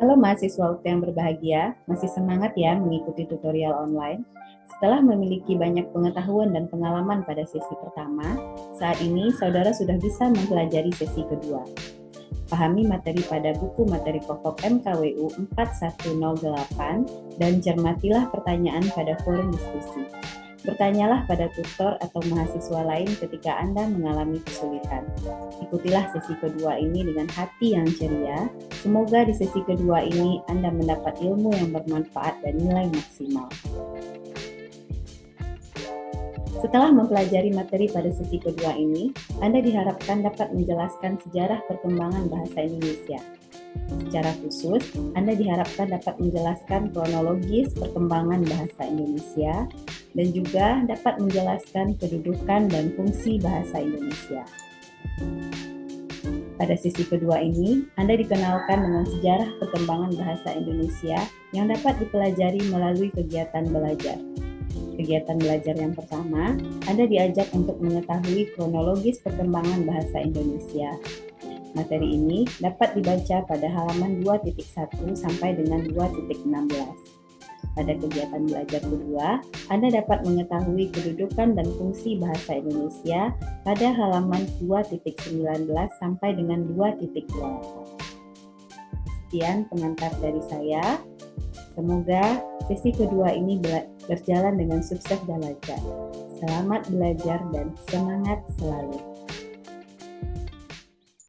Halo mahasiswa UT yang berbahagia, masih semangat ya mengikuti tutorial online? Setelah memiliki banyak pengetahuan dan pengalaman pada sesi pertama, saat ini saudara sudah bisa mempelajari sesi kedua. Pahami materi pada buku materi pokok MKWU 4108 dan cermatilah pertanyaan pada forum diskusi. Bertanyalah pada tutor atau mahasiswa lain ketika Anda mengalami kesulitan. Ikutilah sesi kedua ini dengan hati yang ceria. Semoga di sesi kedua ini Anda mendapat ilmu yang bermanfaat dan nilai maksimal. Setelah mempelajari materi pada sesi kedua ini, Anda diharapkan dapat menjelaskan sejarah perkembangan bahasa Indonesia. Secara khusus, Anda diharapkan dapat menjelaskan kronologis perkembangan bahasa Indonesia dan juga dapat menjelaskan kedudukan dan fungsi bahasa Indonesia. Pada sesi kedua ini, Anda dikenalkan dengan sejarah perkembangan bahasa Indonesia yang dapat dipelajari melalui kegiatan belajar. Kegiatan belajar yang pertama, Anda diajak untuk mengetahui kronologis perkembangan bahasa Indonesia. Materi ini dapat dibaca pada halaman 2.1 sampai dengan 2.16. Pada kegiatan belajar kedua, Anda dapat mengetahui kedudukan dan fungsi bahasa Indonesia pada halaman 2.19 sampai dengan 2.28. Sekian pengantar dari saya. Semoga sesi kedua ini berjalan dengan sukses dan lancar. Selamat belajar dan semangat selalu.